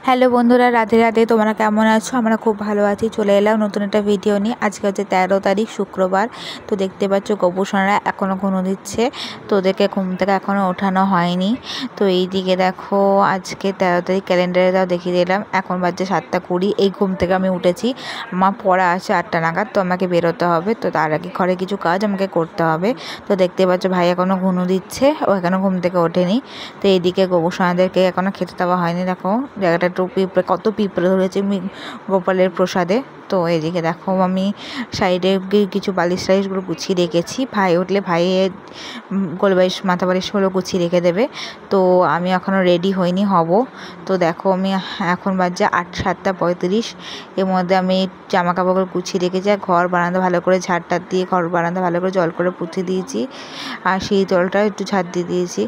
Hello বন্ধুরা, রাধে রাধে। তোমরা কেমন আছো? আমরা খুব ভালো আছি। চলে এলাম নতুন একটা ভিডিও নিয়ে। আজকে হচ্ছে 13 তারিখ শুক্রবার। তো দেখতে পাচ্ছ গোপুসোনারা এখনও ঘুমো দিচ্ছে। তো ওদেরকে ঘুম থেকে এখনও ওঠানো হয়নি। তো এই দিকে দেখো, আজকে 13 তারিখ ক্যালেন্ডারে তাও দেখিয়ে দিলাম। এখন বাজছে 7:20। এই ঘুম থেকে আমি উঠেছি। আমার পড়া আছে 8টা নাগাদ, তো আমাকে বেরোতে হবে। তো তার আগে ঘরে কিছু কাজ আমাকে করতে হবে। তো দেখতে পাচ্ছ ভাই এখনও ঘুমো দিচ্ছে, ও এখনও ঘুম থেকে ওঠেনি। তো এইদিকে গোপুসোনাদেরকে এখনও খেতে দেওয়া হয়নি। দেখো জায়গাটা একটু পিঁপড়ে, কত পিঁপড়ে ধরেছে গোপালের প্রসাদে। তো এদিকে দেখো আমি সাইডে কিছু বালিশ টালিশগুলো গুছিয়ে রেখেছি। ভাই উঠলে ভাইয়ের গোলবালিশ মাথা বালিশগুলো গুছিয়ে রেখে দেবে। তো আমি এখনও রেডি হইনি, হব। তো দেখো আমি এখন বাজছে 7:35। এর মধ্যে আমি জামা কাপড়গুলো গুছিয়ে রেখেছি। আর ঘর বারান্দা ভালো করে ঝাড়টার দিয়ে ঘর বারান্দা ভালো করে জল করে পুঁতে দিয়েছি। আর সেই জলটা একটু ঝাড় দিয়ে দিয়েছি।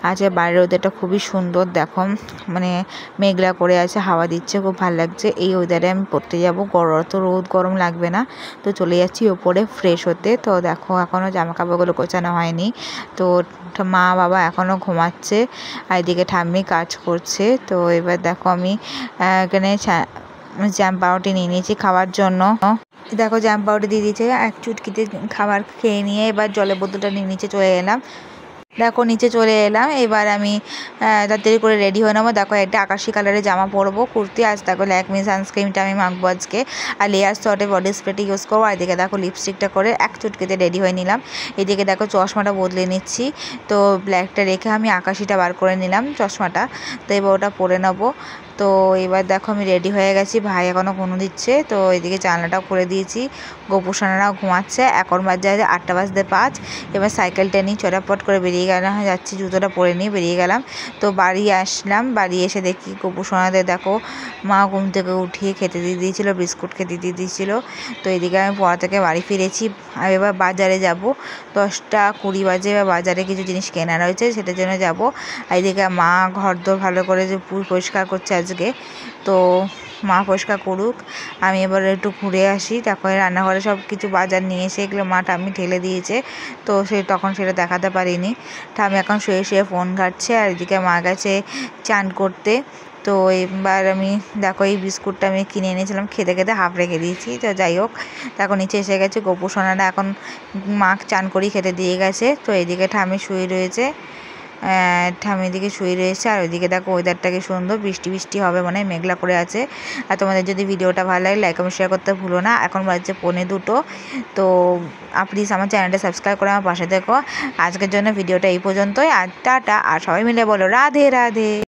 আজকে বাইরের ওয়েদারটা খুবই সুন্দর। দেখো মানে মেঘলা করে আছে, হাওয়া দিচ্ছে, খুব ভালো লাগছে। এই ওয়েদারে আমি পড়তে যাব। অত রোদ গরম লাগবে না। তো চলে যাচ্ছি ওপরে ফ্রেশ হতে। তো দেখো এখনও জামা কাপড়গুলো গোছানো হয়নি। তো মা বাবা এখনও ঘুমাচ্ছে, আর এদিকে ঠাম্মি কাজ করছে। তো এবার দেখো আমি এখানে জ্যাম পাউরুটি নিয়ে নিয়েছি খাওয়ার জন্য। দেখো জ্যাম পাউরুটি দিয়ে দিয়েছে। এক চুটকিতে খাবার খেয়ে নিয়ে এবার জলের বোতলটা নিয়ে নিচে চলে এলাম। দেখো নিচে চলে এলাম। এবার আমি তাড়াতাড়ি করে রেডি হয়ে নেবো। দেখো একটা আকাশি কালারের জামা পরবো, কুর্তি। আজ দেখো ল্যাকমি সানস্ক্রিনটা আমি মাখবো আজকে, আর লেয়ার শর্টে বডি স্প্রেটি ইউজ করবো। আর এদিকে দেখো লিপস্টিকটা করে এক চুটকিতে রেডি হয়ে নিলাম। এদিকে দেখো চশমাটা বদলে নিচ্ছি। তো ব্ল্যাকটা রেখে আমি আকাশিটা বার করে নিলাম চশমাটা। তো এবার ওটা পরে নেবো। তো এবার দেখো আমি রেডি হয়ে গেছি। ভাই এখনও ঘুমো দিচ্ছে। তো এদিকে জানলাটাও খুলে দিয়েছি। গোপুসোনারাও ঘুমাচ্ছে। এখন বাজে 8:05। এবার সাইকেলটা নিয়ে চটাপট করে বেরিয়ে গেলাম, যাচ্ছি। জুতোটা পরে নিয়ে বেরিয়ে গেলাম। তো বাড়ি আসলাম। বাড়ি এসে দেখি গোপুসোনাদের দেখো মা ঘুম থেকে উঠিয়ে খেতে দিয়ে দিয়েছিলো, বিস্কুট খেতে দিয়ে দিয়েছিলো। তো এদিকে আমি পড়া থেকে বাড়ি ফিরেছি। আর এবার বাজারে যাব। 10:20 বাজে। এবার বাজারে কিছু জিনিস কেনা রয়েছে, সেটার জন্য যাব। আর এদিকে মা ঘরদোর ভালো করে যে পরিষ্কার করছে আজকে। তো মা পরিষ্কার করুক, আমি এবার একটু ঘুরে আসি। দেখো রান্নাঘরে সব কিছু বাজার নিয়ে এসে এগুলো মা ঠাম্মি ঢেলে দিয়েছে। তো তখন সেটা দেখাতে পারিনি। ঠাম্মি এখন শুয়ে শুয়ে ফোন ঘাঁটছে। আর এদিকে মা গেছে চান করতে। তো এবার আমি দেখো এই বিস্কুটটা আমি কিনে এনেছিলাম, খেতে খেতে হাফ রেখে দিয়েছি। তো যাই হোক, দেখো নিচে এসে গেছে। গোপুসোনারা এখন মা চান করেই খেতে দিয়ে গেছে। তো এদিকে ঠাম্মি শুয়ে রয়েছে। ঠাম্মি এদিকে শুয়ে রয়েছে। আর ওইদিকে দেখো ওয়েদারটাকে সুন্দর, বৃষ্টি বৃষ্টি হবে মানে মেঘলা করে আছে। আর তোমাদের যদি ভিডিওটা ভালো লাগে লাইক এবং শেয়ার করতে ভুলো না। এখন বাজছে 1:45। তো প্লিজ আমার চ্যানেলটা সাবস্ক্রাইব করে আমার পাশে দেখো। আজকের জন্য ভিডিওটা এই পর্যন্তই। আর টাটা। আর সবাই মিলে বলো রাধে রাধে।